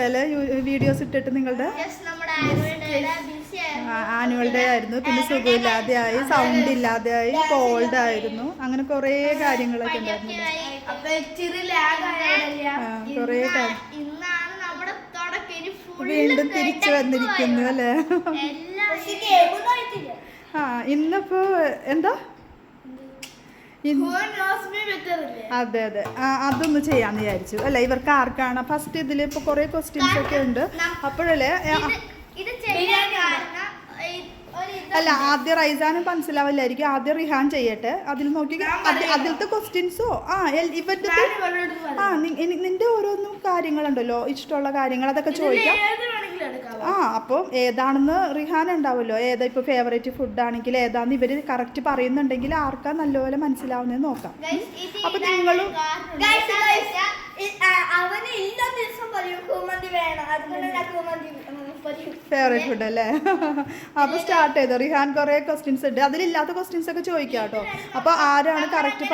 അല്ലേ വീഡിയോസ് ഇട്ടിട്ട് നിങ്ങളുടെ ആനുവൽ ഡേ ആയിരുന്നു. പിന്നെ സുഖമില്ലാതെ ആയി, സൗണ്ട് ഇല്ലാതെ ആയി, കോൾഡ് ആയിരുന്നു, അങ്ങനെ കുറേ കാര്യങ്ങളൊക്കെ ഉണ്ടായിരുന്നു. കുറേ വീണ്ടും തിരിച്ചു വന്നിരിക്കുന്നു അല്ലേ? ആ ഇന്നിപ്പോ എന്താ അതെ അതെ അതൊന്ന് ചെയ്യാന്ന് വിചാരിച്ചു അല്ല. ഇവർക്ക് ആർക്കാണ് ഫസ്റ്റ് ഇതിൽ ഇപ്പൊ കുറെ ക്വസ്റ്റ്യൻസ് ഒക്കെ ഉണ്ട്. അപ്പോഴല്ലേ അല്ല, ആദ്യം റൈസാനും മനസ്സിലാവില്ലായിരിക്കും. ആദ്യം റിഹാൻ ചെയ്യട്ടെ. അതിൽ നോക്കി അതിലത്തെ ക്വസ്റ്റ്യൻസോ ഇവരുടെ നിന്റെ ഓരോന്നും കാര്യങ്ങളുണ്ടല്ലോ, ഇഷ്ടമുള്ള കാര്യങ്ങൾ, അതൊക്കെ ചോദിക്കാം. അപ്പോൾ ഏതാണെന്ന് റിഹാൻ ഉണ്ടാവുമല്ലോ, ഏതാ ഇപ്പോൾ ഫേവറേറ്റ് ഫുഡ് ആണെങ്കിൽ ഏതാന്ന് ഇവർ കറക്റ്റ് പറയുന്നുണ്ടെങ്കിൽ ആർക്കാ നല്ലപോലെ മനസ്സിലാവുന്നതെന്ന് നോക്കാം. അപ്പോൾ നിങ്ങളും ഫേവറേറ്റ് ഫുഡ് അല്ലേ? അപ്പോൾ സ്റ്റാർട്ട് ചെയ്തോ. റിഹാൻ കുറേ ക്വസ്റ്റ്യൻസ് ഉണ്ട്, അതിലില്ലാത്ത ക്വസ്റ്റ്യൻസ് ഒക്കെ ചോദിക്കാം കേട്ടോ. അപ്പോൾ ആരാണ് കറക്റ്റ്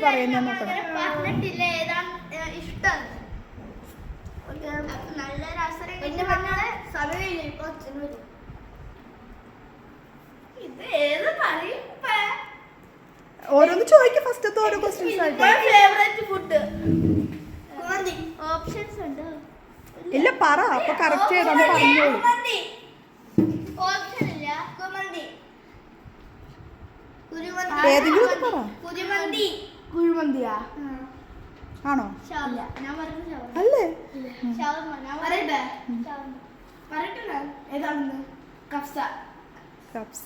പറയുന്നത് നോക്കണം. ഓരോന്ന് ചോദിക്കും. ഫസ്റ്റത്തെ ഓരോ ക്വസ്റ്റ്യൻസ് ആയിട്ട് ഇല്ല പറ. അപ്പൊ കറക്റ്റ് ചെയ്താന്ന് പറഞ്ഞോളൂ. ഏതെങ്കിലും പറ. ആണോ? അല്ലേ? കപ്സ.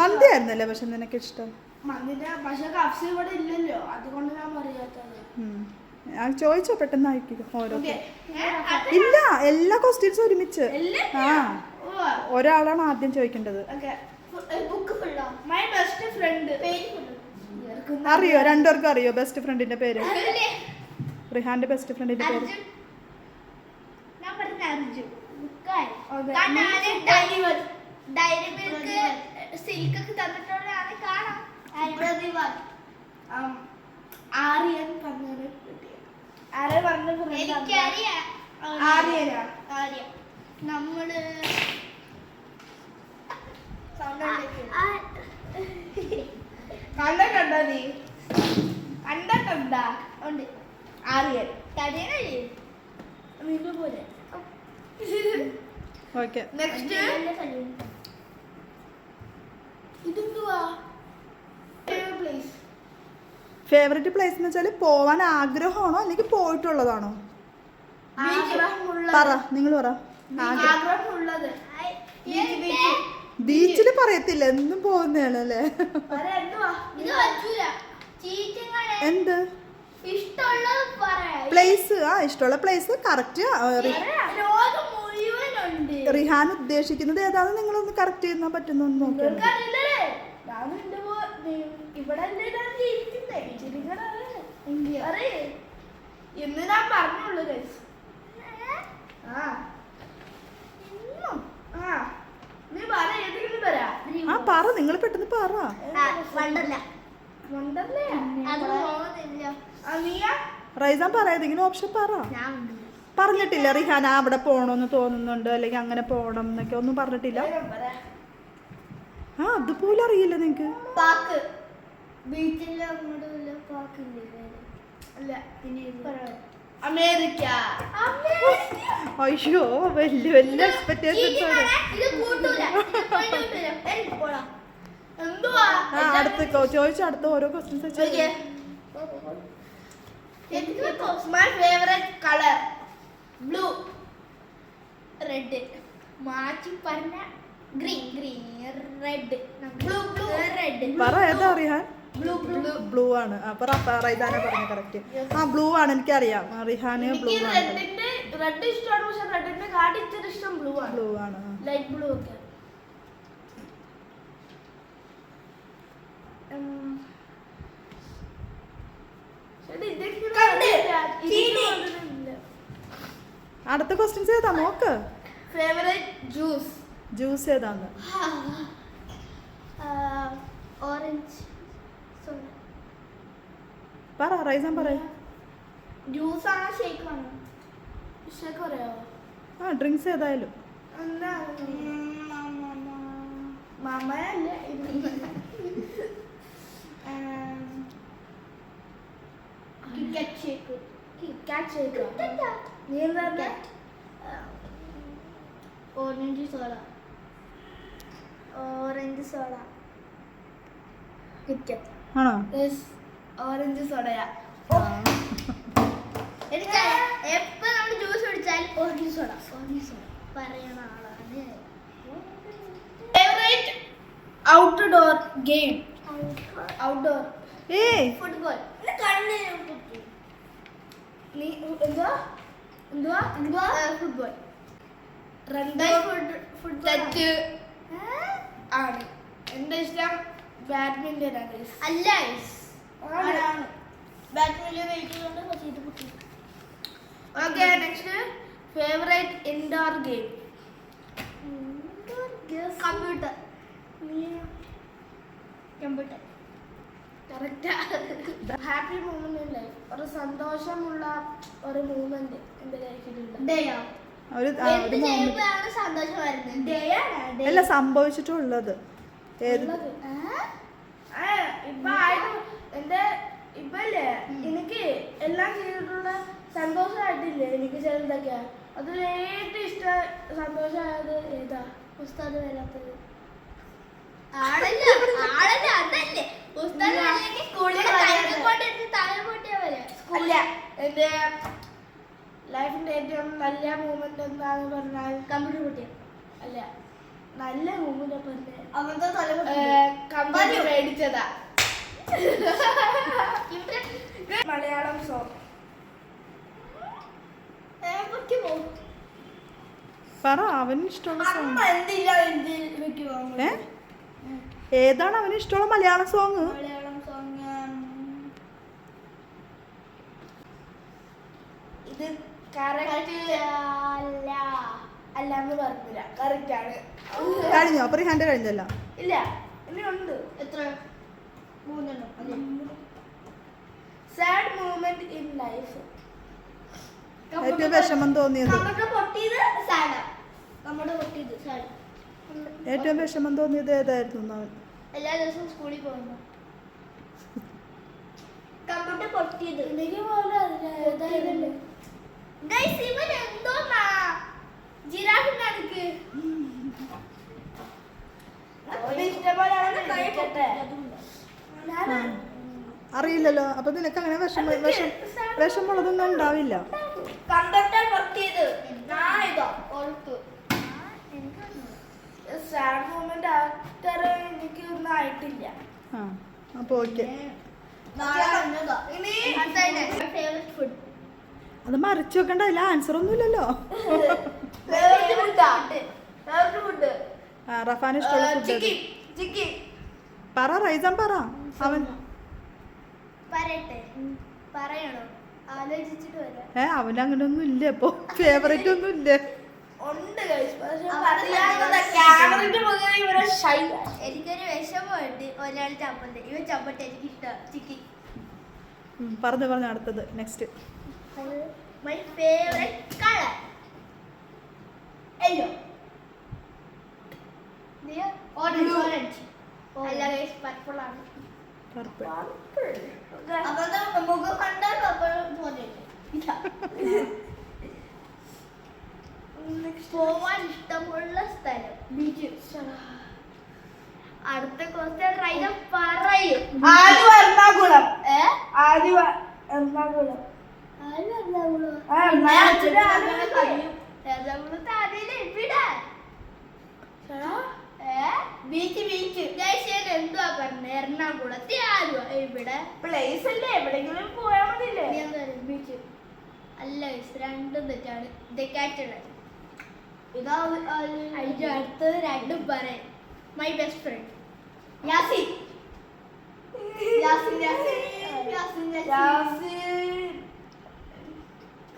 മന്തി ആയിരുന്നല്ലേ പക്ഷെ നിനക്ക് ഇഷ്ടം? ഞാൻ ചോദിച്ചോ പെട്ടെന്ന് അയക്കും. ഓരോ ഇല്ല, എല്ലാ ക്വസ്റ്റ്യൻസും ഒരുമിച്ച്. ഒരാളാണ് ആദ്യം ചോദിക്കേണ്ടത്. അറിയോ? രണ്ടുപേർക്കും അറിയോ ബെസ്റ്റ് ഫ്രണ്ടിന്റെ പേര്? റിഹാന്റെ ബെസ്റ്റ് ഫ്രണ്ടിന്റെ പേര് നമ്മള് കണ്ടിട്ടുണ്ടോ? നീ കണ്ടിട്ടുണ്ടാ? ഉണ്ട്. ആര്യൻ പോലെ. ഓക്കെ, നെക്സ്റ്റ് ഇതെന്തുവാ? ഫേവറേറ്റ് പ്ലേസ് എന്ന് വെച്ചാൽ പോവാൻ ആഗ്രഹമാണോ അല്ലെങ്കിൽ പോയിട്ടുള്ളതാണോ? പറ, നിങ്ങൾ പറ. ബീച്ചില് പറയത്തില്ല, എന്നും പോകുന്നതാണ് അല്ലേ? എന്ത് പ്ലേസ്? ഇഷ്ടമുള്ള പ്ലേസ് കറക്റ്റ്. റിഹാൻ ഉദ്ദേശിക്കുന്നത് ഏതാണെന്ന് നിങ്ങളൊന്ന് കറക്റ്റ് ചെയ്യുന്ന പറ്റുന്ന നോക്കണം. പറ, നിങ്ങൾ പെട്ടെന്ന് പറ. റൈസാൻ പറ, ഏതെങ്കിലും ഓപ്ഷൻ പറ. പറഞ്ഞിട്ടില്ല റിഹാൻ അവിടെ പോണോന്ന് തോന്നുന്നുണ്ട് അല്ലെങ്കിൽ അങ്ങനെ പോണം എന്നൊക്കെ ഒന്നും പറഞ്ഞിട്ടില്ല. അതുപോലെ അറിയില്ല നിങ്ങക്ക്? അമേരിക്ക. അയ്യോ, വലിയ വലിയ എക്സ്പെക്ടേഷൻസ്. അടുത്ത ചോദിച്ച അടുത്ത ഓരോ questions. My favorite color blue, red. മാറ്റി പറഞ്ഞ green, red, blue, red. പറ ഏതാ റിഹാൻ? ബ്ലൂ ആണ്. അപ്പൊ റൈസാന പറഞ്ഞ കറക്റ്റ്. ബ്ലൂ ആണ്, എനിക്കറിയാം. റിഹാന് ബ്ലൂ ആണ്. റെഡ് ഇഷ്ടമാണ്, പക്ഷെ റെഡിന്റെ കാർഡ് ഇച്ചിരി ഇഷ്ടം ബ്ലൂ ആണ്. ബ്ലൂ ആണ്, ലൈറ്റ് ബ്ലൂ ഒക്കെ. അടുത്ത ക്വസ്റ്റ്യൻസ് ഏതാ നോക്ക്. Favourite juice? ജ്യൂസ് ഏതാന്ന്? Orange soda. പറ റൈസാൻ പറയ. ജ്യൂസ് ആണോ ഷേക്ക് ആണോ? ഷേക്ക് പറയാമോ? ആ ഡ്രിങ്ക്സ് ഏതായാലും. മാമയല്ലേ orange soda. Orange soda. KitKat. ആണോ? ഓറഞ്ച് സോഡയാ. എനിക്ക് എപ്പോ നമ്മൾ ജ്യൂസ് കുടിച്ചാൽ ഓറഞ്ച് സോഡ പറയണ ആളാണ്. Favourite outdoor game. Outdoor football. നീ എന്തുവാ എന്തുവാ എന്തുവാ ഫുട്ബോൾ. തെറ്റ് ആണ്. എന്റെ ഇഷ്ടം ബാഡ്മിന്റൺ ആണ്. അല്ല ബാഡ്മിന്റൺ വെയിറ്റ് കൊണ്ട്. Okay next favourite indoor game. Computer. Computer കറക്റ്റാ. Happy moment in life. ഒരു സന്തോഷമുള്ള ഒരു മൂമെന്റ് എന്റെ ലൈഫിലുണ്ട്. സന്തോഷം വരുന്നത് അല്ല സംഭവിച്ചിട്ടുള്ളത് ഏത്? ഇപ്പൊ എന്റെ ഇപ്പല്ലേ എനിക്ക് എല്ലാം ചെയ്തിട്ടുള്ള സന്തോഷമായിട്ടില്ലേ എനിക്ക് ചെറുതൊക്കെ. അതിൽ ഏറ്റവും ഇഷ്ടം സന്തോഷമായത് ഏതാ? ഉസ്താദ് വരാത്തത്. അല്ല എന്റെ ലൈഫിന്റെ ഏറ്റവും നല്ല മൂമെന്റ് എന്താന്ന് പറഞ്ഞാൽ കമ്പ്യൂട്ടർ പൊട്ടിയ. അല്ല നല്ല മൂമെന്റ് പറഞ്ഞ കമ്പ്യൂട്ടർ മേടിച്ചതാ. മലയാളം സോങ് പറ അവന് ഇഷ്ടമുള്ള സോങ്. ഏതാണ് അവന് ഇഷ്ടമുള്ള മലയാളം സോങ്? മലയാളം സോങ് ഇത് കറക്റ്റ് അല്ലാന്ന് പറഞ്ഞില്ല. കറക്റ്റ് ആണ്. കഴിഞ്ഞോ? അപ്പൊ റിഹാന്റെ കഴിഞ്ഞല്ലോ. ഇല്ല ഇനി ഉണ്ട്. എത്ര? 3 എണ്ണം. Sad moment in life. ഏറ്റവും വിഷമം തോന്നിയത്? ഏറ്റവും വിഷമം തോന്നിയത് ഏതായിരുന്നു? എല്ലാ ദിവസവും സ്കൂളിൽ പോകുന്നു. കമ്പ്യൂട്ടർ പൊട്ടിയത്. അറിയില്ലല്ലോ. അപ്പൊ നിനക്ക് അങ്ങനെ വിഷമുള്ളതൊന്നും ഉണ്ടാവില്ല. കമ്പ്യൂട്ടർ പൊട്ടിയത് സാഡ് മൂമെന്റ് അത്ര എനിക്ക് ഒന്നും ആയിട്ടില്ല. അപ്പൊ ഓക്കെ. അത് മറിച്ചു വെക്കണ്ട. അതിൽ ആൻസർ ഒന്നും ഇല്ലല്ലോ. റഫാൻ ഇഷ്ടമുള്ള ഫുഡ് പറ. റൈസാൻ പറ. അവൻ അവന് അങ്ങനെ ഒന്നും ഇല്ല. ഇപ്പൊ ഫേവറേറ്റ് ഒന്നും ഇല്ല. എനിക്കൊരു വിഷമമുണ്ട്. ഒരാൾ ചപ്പത്ത് ഇവൻ ചപ്പട്ട് എനിക്ക് ഇഷ്ടം. ചിക്കി പറഞ്ഞു അടുത്തത് next. My favourite colour yellow. Orange. അല്ല ഗയ്സ് പർപ്പിൾ ആണ്. പർപ്പിൾ. അപ്പൊ മുഖം കണ്ടാൽ പർപ്പിൾ പോലെ. പോവാൻ ഇഷ്ടമുള്ള സ്ഥലം ബീച്ച്. അടുത്ത ക്വസ്റ്റ്യൻ റൈന പറയും. എറണാകുളം. എറണാകുളം. എന്തുവാ പറഞ്ഞ? എറണാകുളത്തെ ആലുവ. ഇവിടെ പ്ലേസ് അല്ലേ? എവിടെങ്കിലും പോയാ മതില്ലേ? ബീച്ച് അല്ല. രണ്ടും തെറ്റാണ്. ഇതാ അടുത്തത് രണ്ടും പറയാം. My best friend Yasin.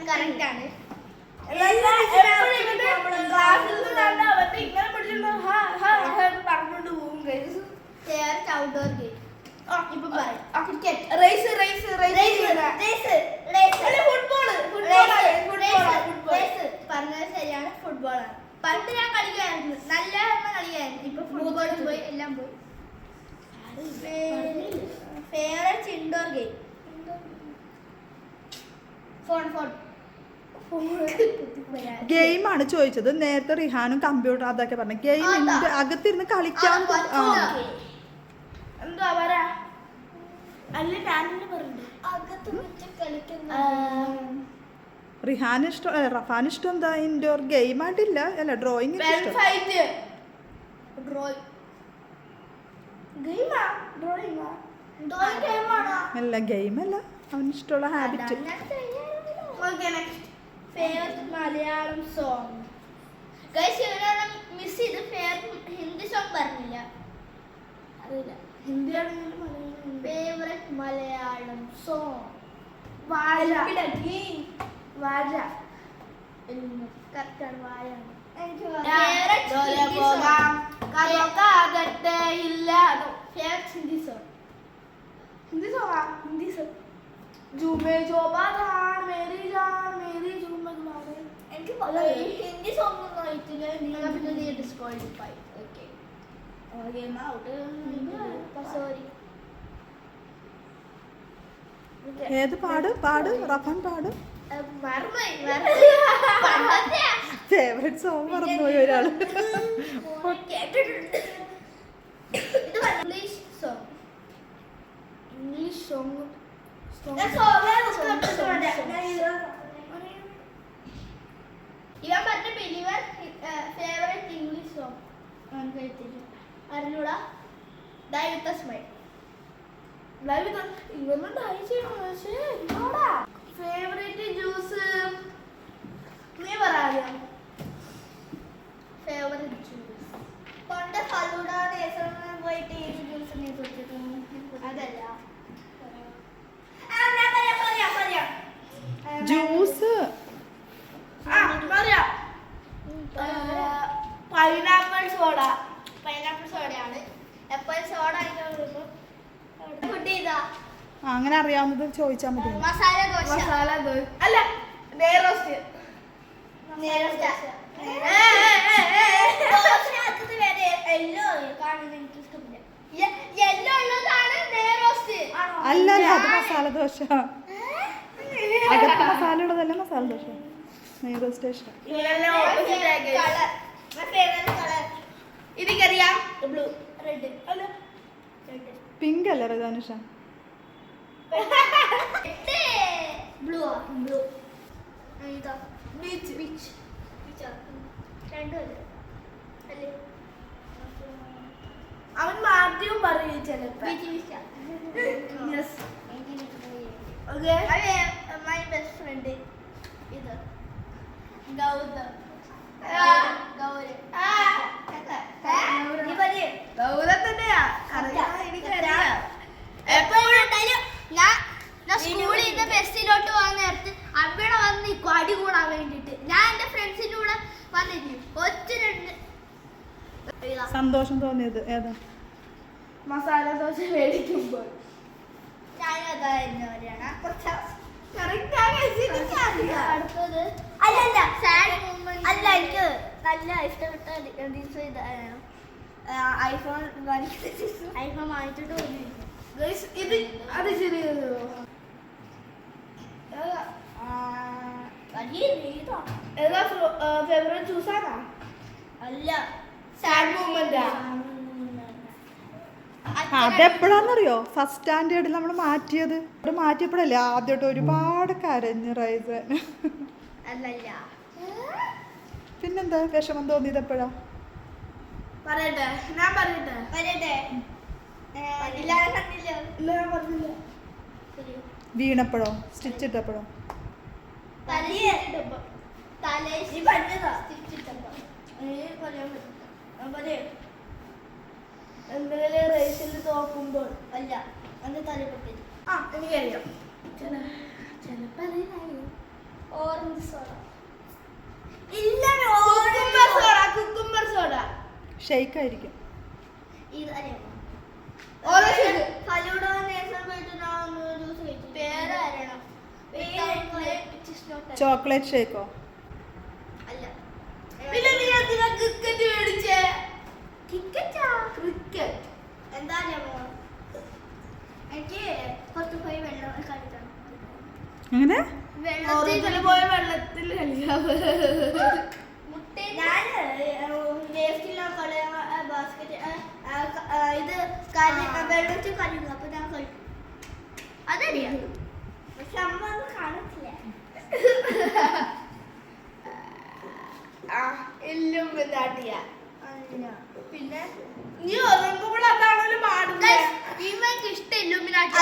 Correct ആണ്. Outdoor game. ഇപ്പൊ ക്രിക്കറ്റ് റേസ് പറഞ്ഞത് ശരിയാണ്, ഫുട്ബോളാണ്. പണ്ട് ഞാൻ കളിക്കുമായിരുന്നു, നല്ല കളിക്കായിരുന്നു. ഇപ്പൊ ഫുട്ബോളും പോയി, എല്ലാം പോയി. ഫേവറേറ്റ് ഇൻഡോർ ഗെയിം ഗെയിമാണ് ചോദിച്ചത്. നേരത്തെ റിഹാനും കമ്പ്യൂട്ടർ അതൊക്കെ പറഞ്ഞു. ഗെയിം അകത്തിരുന്ന് കളിക്കാൻ എന്താ പറയാ, അകത്ത് വെച്ച് കളിക്കുന്ന റിഹാൻ ഇഷ്ടം, റഫാൻ ഇഷ്ടം എന്താ? ഇൻഡോർ ഗെയിം ആയിട്ടില്ല, അല്ല ഡ്രോയിങ് അല്ല ഗെയിം അല്ല, അവന് ഇഷ്ടമുള്ള ഹാബിറ്റ്. മലയാളം സോങ് മിസ് ചെയ്ത് ഹിന്ദി സോങ് പറഞ്ഞില്ല, അറിയില്ല. ഫേവറേറ്റ് മലയാളം സോങ് വാഴ. കറക്റ്റാണ്, വാഴയാണ്. ഹിന്ദി സോങ് എനിക്ക് ഹിന്ദി സോങ് ഒന്നും അറിയത്തില്ല. നിങ്ങൾ ഡിസ്ക്വാളിഫൈ. Okay, sorry. ഏത് പാട് റഫാൻ പാട്. ഫേവറേറ്റ് സോങ് മറന്നുപോയി ഒരാള്. ഇംഗ്ലീഷ് സോങ് ഇവൻ പറഞ്ഞ ബിലീവർ ഫേവറേറ്റ് ഇംഗ്ലീഷ് സോങ് അറിഞ്ഞൂടാ. ദൈവത്തെ സ്മൈൽ ഫേവറേറ്റ് ജ്യൂസ് നീ പറയാം. ഫേവറേറ്റ് ജ്യൂസ് പണ്ട് ഫലൂഡ പോയിട്ട് ഏത് ജ്യൂസ് നീ കുടിച്ചിട്ടുണ്ട്? അതല്ല, ജ്യൂസ് പൈനാപ്പിൾ സോഡ. പൈനാപ്പിൾ സോഡയാണ് എപ്പോഴും സോഡ. അങ്ങനെ അറിയാവുന്നത് ചോദിച്ചാൽ മതി. മസാല ദോശ അല്ല, നെയ്റോസ്റ്റ്. അല്ല അത് മസാല ദോശ. അകത്ത് മസാല ഉള്ളതല്ല മസാല ദോശ. നെയ്റോ സ്റ്റേഷൻ. എനിക്കറിയാം ബ്ലൂ, റെഡ് അല്ല പിങ്ക് അല്ലേ റജാനുഷ? ബ്ലൂ ബീച്ച് രണ്ടും അല്ലേ? അവൻ മാറ്റിയും പറയും ചിലപ്പോ. മൈ ബെസ്റ്റ് ഫ്രണ്ട് ഇത് ഗൗതം. ഞാൻ സ്കൂളിൽ നിന്ന് ബസ്സിലോട്ട് പോകാൻ നേരത്ത് അവിടെ വന്ന് നിൽക്കും അടി കൂടാൻ വേണ്ടിട്ട്. ഞാൻ എന്റെ ഫ്രണ്ട്സിന്റെ കൂടെ വന്നിരിക്കും. ഒറ്റ രണ്ട് സന്തോഷം തോന്നിയത് ഏതാ? മസാല ദോശ മേടിക്കുമ്പോൾ അടുത്തത് അല്ല, എനിക്ക് നല്ല ഇഷ്ടപ്പെട്ട ഐഫോൺ വാങ്ങിച്ചിട്ട് ഇത് അത് ശരിയല്ലോ. ഏതാ ഫേവറേറ്റ് ജ്യൂസാണോ? അല്ല, സാഡ് മൂമെന്റ്. അതെപ്പോഴാന്നറിയോ? ഫസ്റ്റ് സ്റ്റാൻഡേർഡിൽ നമ്മൾ മാറ്റിയത്. മാറ്റിയപ്പോഴല്ലേ ആദ്യമായിട്ട് ഒരുപാട് കരഞ്ഞ് റൈസൻ. അല്ലല്ല, പിന്നെന്താ വിഷമം തോന്നിയത് എപ്പോഴാ? പറയട്ടെ, ഞാൻ പറയട്ടെ. വീണപ്പോഴോ? സ്റ്റിച്ച് ഇട്ടപ്പോഴോ? എന്തെങ്കിലും റേസിൽ തോക്കുമ്പോൾ അല്ല, അന്ന് തലപ്പെട്ടി. എനിക്കറിയാം. Orange soda. Cucumber soda. Shake ആയിരിക്കും. ഇത് അറിയാമോ? ഫലൂഡ നേഴ്സറി പോയിട്ട് ഞാൻ ഒരു ജ്യൂസ് കഴിച്ചു. പേരാരണം. ചോക്ലേറ്റ് ഷേക്കോ? അല്ല. പിന്നെ നീ എന്തിനാ ക്രിക്കറ്റ് മേടിച്ചേ? ക്രിക്കറ്റാ? ക്രിക്കറ്റ്. എന്താ അറിയാമോ? എനിക്ക് കുറച്ച് പോയി വെള്ളം കളിക്കണം. എങ്ങനെ? വെള്ളത്തിൽ പോയി വെള്ളത്തിൽ കളിക്കാം. ഞാൻ വേസ്റ്റില്ല ബാസ്കറ്റ് ഇത് വെള്ളത്തിൽ കളിക്കുന്നു. അപ്പൊ ഞാൻ കളിക്കും. അതറിയാം. പക്ഷെ അമ്മ ഒന്നും കാണത്തില്ല. എല്ലാം നാട്ടിയ. പിന്നെ നീ ഉറങ്ങുമ്പോൾ അതാണല്ലോ പാടുന്നത്. ഇവർക്ക് ഇഷ്ടം ഇല്ലുമിനാട്ടി.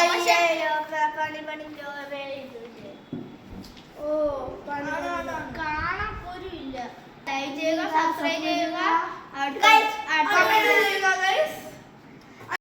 പണി ഓ കാണാൻ പോലും ഇല്ല. ലൈക്ക് ചെയ്യുക, സബ്സ്ക്രൈബ് ചെയ്യുക.